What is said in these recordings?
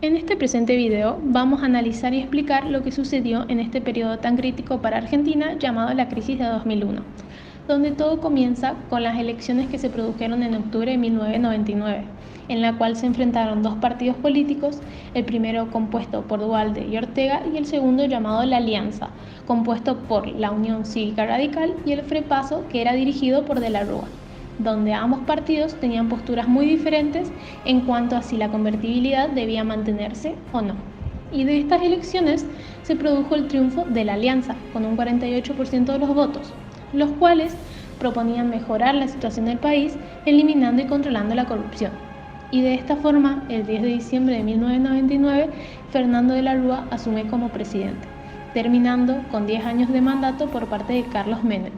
En este presente video vamos a analizar y explicar lo que sucedió en este periodo tan crítico para Argentina llamado la crisis de 2001, donde todo comienza con las elecciones que se produjeron en octubre de 1999, en la cual se enfrentaron dos partidos políticos, el primero compuesto por Duhalde y Ortega y el segundo llamado La Alianza, compuesto por la Unión Cívica Radical y el Frepaso, que era dirigido por De la Rúa, donde ambos partidos tenían posturas muy diferentes en cuanto a si la convertibilidad debía mantenerse o no. Y de estas elecciones se produjo el triunfo de la Alianza, con un 48% de los votos, los cuales proponían mejorar la situación del país, eliminando y controlando la corrupción. Y de esta forma, el 10 de diciembre de 1999, Fernando de la Rúa asume como presidente, terminando con 10 años de mandato por parte de Carlos Menem,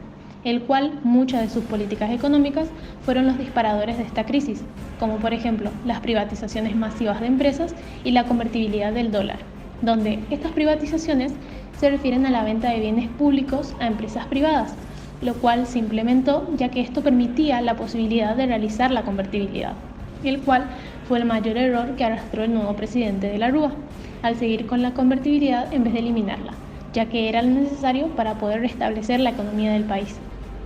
el cual muchas de sus políticas económicas fueron los disparadores de esta crisis, como por ejemplo las privatizaciones masivas de empresas y la convertibilidad del dólar, donde estas privatizaciones se refieren a la venta de bienes públicos a empresas privadas, lo cual se implementó ya que esto permitía la posibilidad de realizar la convertibilidad, el cual fue el mayor error que arrastró el nuevo presidente de la Rúa, al seguir con la convertibilidad en vez de eliminarla, ya que era lo necesario para poder restablecer la economía del país.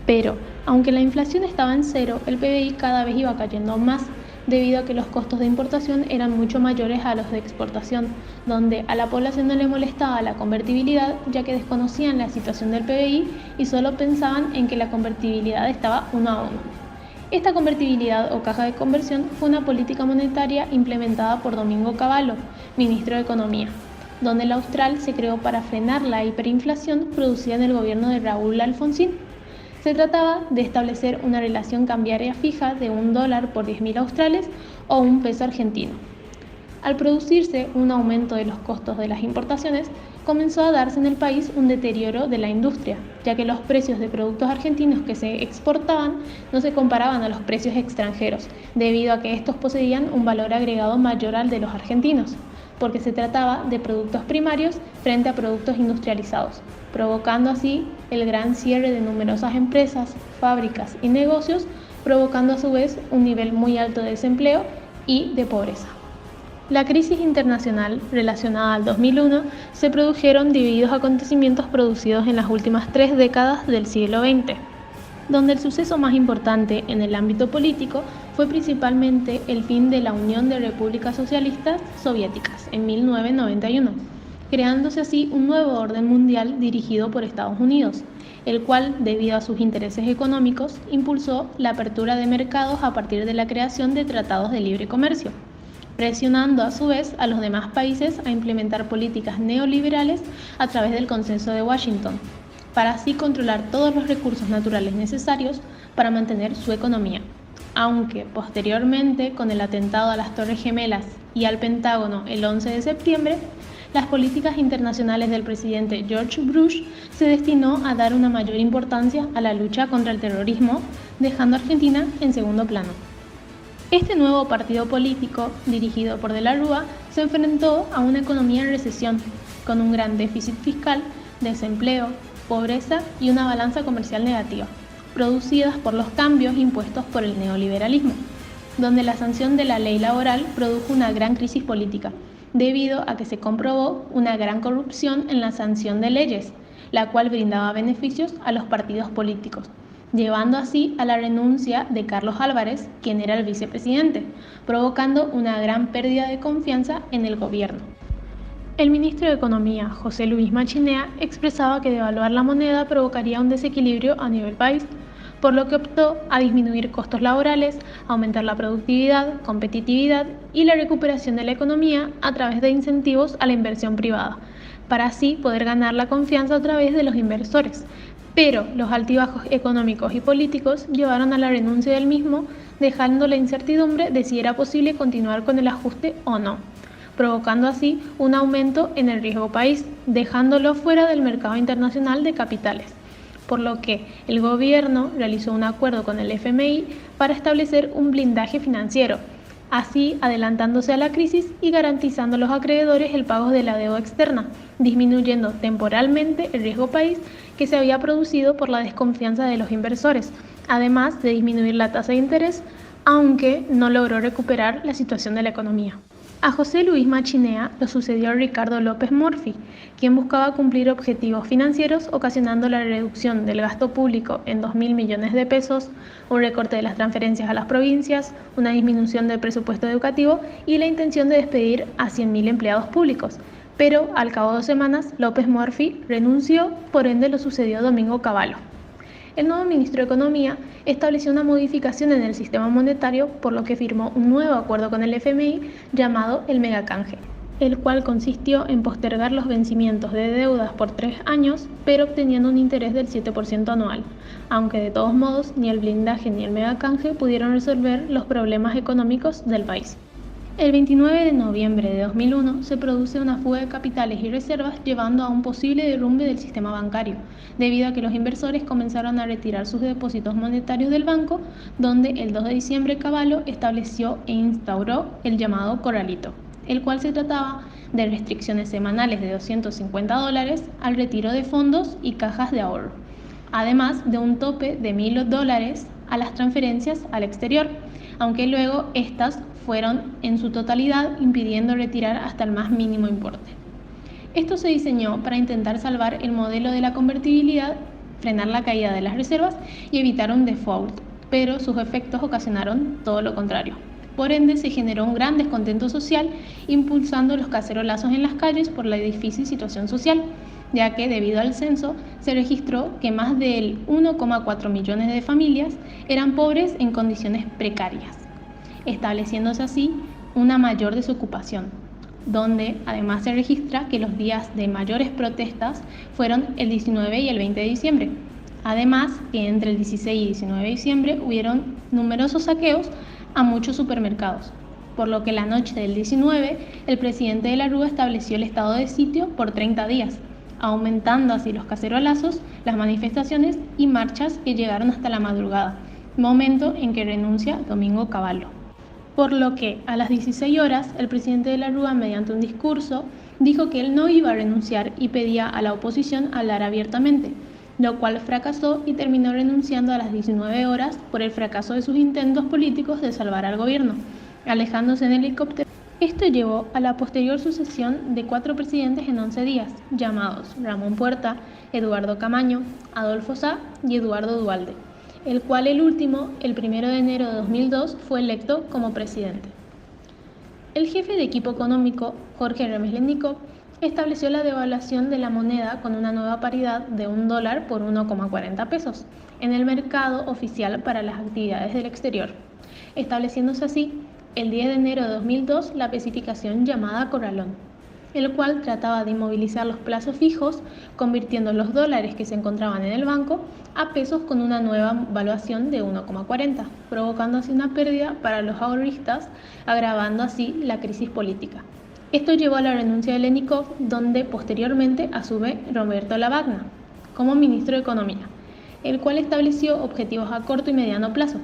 Pero, aunque la inflación estaba en cero, el PBI cada vez iba cayendo más, debido a que los costos de importación eran mucho mayores a los de exportación, donde a la población no le molestaba la convertibilidad, ya que desconocían la situación del PBI y solo pensaban en que la convertibilidad estaba 1 a 1. Esta convertibilidad o caja de conversión fue una política monetaria implementada por Domingo Cavallo, ministro de Economía, donde el austral se creó para frenar la hiperinflación producida en el gobierno de Raúl Alfonsín. Se trataba de establecer una relación cambiaria fija de $1 por 10.000 australes o un peso argentino. Al producirse un aumento de los costos de las importaciones, comenzó a darse en el país un deterioro de la industria, ya que los precios de productos argentinos que se exportaban no se comparaban a los precios extranjeros, debido a que estos poseían un valor agregado mayor al de los argentinos, porque se trataba de productos primarios frente a productos industrializados, provocando así el gran cierre de numerosas empresas, fábricas y negocios, provocando a su vez un nivel muy alto de desempleo y de pobreza. La crisis internacional relacionada al 2001 se produjeron debido a acontecimientos producidos en las últimas 3 décadas del siglo XX, donde el suceso más importante en el ámbito político fue principalmente el fin de la Unión de Repúblicas Socialistas Soviéticas en 1991, creándose así un nuevo orden mundial dirigido por Estados Unidos, el cual, debido a sus intereses económicos, impulsó la apertura de mercados a partir de la creación de tratados de libre comercio, presionando a su vez a los demás países a implementar políticas neoliberales a través del Consenso de Washington, para así controlar todos los recursos naturales necesarios para mantener su economía. Aunque posteriormente, con el atentado a las Torres Gemelas y al Pentágono el 11 de septiembre, las políticas internacionales del presidente George Bush se destinó a dar una mayor importancia a la lucha contra el terrorismo, dejando a Argentina en segundo plano. Este nuevo partido político, dirigido por De la Rúa, se enfrentó a una economía en recesión, con un gran déficit fiscal, desempleo, pobreza y una balanza comercial negativa, producidas por los cambios impuestos por el neoliberalismo, donde la sanción de la ley laboral produjo una gran crisis política, debido a que se comprobó una gran corrupción en la sanción de leyes, la cual brindaba beneficios a los partidos políticos, llevando así a la renuncia de Carlos Álvarez, quien era el vicepresidente, provocando una gran pérdida de confianza en el gobierno. El ministro de Economía, José Luis Machinea, expresaba que devaluar la moneda provocaría un desequilibrio a nivel país, por lo que optó a disminuir costos laborales, aumentar la productividad, competitividad y la recuperación de la economía a través de incentivos a la inversión privada, para así poder ganar la confianza a través de los inversores. Pero los altibajos económicos y políticos llevaron a la renuncia del mismo, dejando la incertidumbre de si era posible continuar con el ajuste o no, provocando así un aumento en el riesgo país, dejándolo fuera del mercado internacional de capitales, por lo que el gobierno realizó un acuerdo con el FMI para establecer un blindaje financiero, así adelantándose a la crisis y garantizando a los acreedores el pago de la deuda externa, disminuyendo temporalmente el riesgo país que se había producido por la desconfianza de los inversores, además de disminuir la tasa de interés, aunque no logró recuperar la situación de la economía. A José Luis Machinea lo sucedió Ricardo López Murphy, quien buscaba cumplir objetivos financieros ocasionando la reducción del gasto público en 2.000 millones de pesos, un recorte de las transferencias a las provincias, una disminución del presupuesto educativo y la intención de despedir a 100.000 empleados públicos. Pero al cabo de 2 semanas, López Murphy renunció, por ende lo sucedió Domingo Cavallo. El nuevo ministro de Economía estableció una modificación en el sistema monetario, por lo que firmó un nuevo acuerdo con el FMI llamado el megacanje, el cual consistió en postergar los vencimientos de deudas por 3 años, pero obteniendo un interés del 7% anual, aunque de todos modos ni el blindaje ni el megacanje pudieron resolver los problemas económicos del país. El 29 de noviembre de 2001 se produce una fuga de capitales y reservas llevando a un posible derrumbe del sistema bancario, debido a que los inversores comenzaron a retirar sus depósitos monetarios del banco, donde el 2 de diciembre Cavallo estableció e instauró el llamado corralito, el cual se trataba de restricciones semanales de $250 al retiro de fondos y cajas de ahorro, además de un tope de $1.000 a las transferencias al exterior, aunque luego estas fueron en su totalidad impidiendo retirar hasta el más mínimo importe. Esto se diseñó para intentar salvar el modelo de la convertibilidad, frenar la caída de las reservas y evitar un default, pero sus efectos ocasionaron todo lo contrario. Por ende, se generó un gran descontento social, impulsando los cacerolazos en las calles por la difícil situación social, ya que debido al censo se registró que más del 1,4 millones de familias eran pobres en condiciones precarias, estableciéndose así una mayor desocupación, donde además se registra que los días de mayores protestas fueron el 19 y el 20 de diciembre. Además, que entre el 16 y 19 de diciembre hubieron numerosos saqueos a muchos supermercados, por lo que la noche del 19 el presidente de la Rúa estableció el estado de sitio por 30 días, aumentando así los cacerolazos, las manifestaciones y marchas que llegaron hasta la madrugada, momento en que renuncia Domingo Cavallo. Por lo que a las 16 horas el presidente de la Rúa, mediante un discurso, dijo que él no iba a renunciar y pedía a la oposición hablar abiertamente, lo cual fracasó y terminó renunciando a las 19 horas por el fracaso de sus intentos políticos de salvar al gobierno, alejándose en helicóptero. Esto llevó a la posterior sucesión de 4 presidentes en 11 días, llamados Ramón Puerta, Eduardo Camaño, Adolfo Sá y Eduardo Duhalde, el cual el último, el 1 de enero de 2002, fue electo como presidente. El jefe de equipo económico, Jorge Remeslenikov, estableció la devaluación de la moneda con una nueva paridad de $1 por 1,40 pesos en el mercado oficial para las actividades del exterior, estableciéndose así el 10 de enero de 2002 la especificación llamada corralón, el cual trataba de inmovilizar los plazos fijos, convirtiendo los dólares que se encontraban en el banco a pesos con una nueva valuación de 1,40, provocando así una pérdida para los ahorristas, agravando así la crisis política. Esto llevó a la renuncia de Lenikov, donde posteriormente asume Roberto Lavagna como ministro de Economía, el cual estableció objetivos a corto y mediano plazo,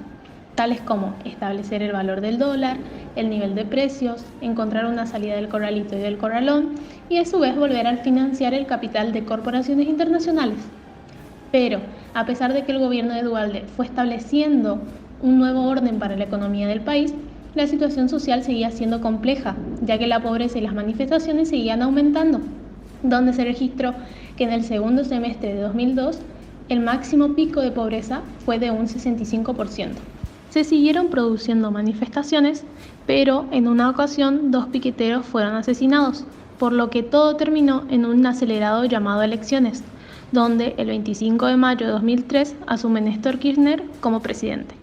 tales como establecer el valor del dólar, el nivel de precios, encontrar una salida del corralito y del corralón, y a su vez volver a financiar el capital de corporaciones internacionales. Pero, a pesar de que el gobierno de Duhalde fue estableciendo un nuevo orden para la economía del país, la situación social seguía siendo compleja, ya que la pobreza y las manifestaciones seguían aumentando, donde se registró que en el segundo semestre de 2002 el máximo pico de pobreza fue de un 65%. Se siguieron produciendo manifestaciones, pero en una ocasión 2 piqueteros fueron asesinados, por lo que todo terminó en un acelerado llamado elecciones, donde el 25 de mayo de 2003 asume Néstor Kirchner como presidente.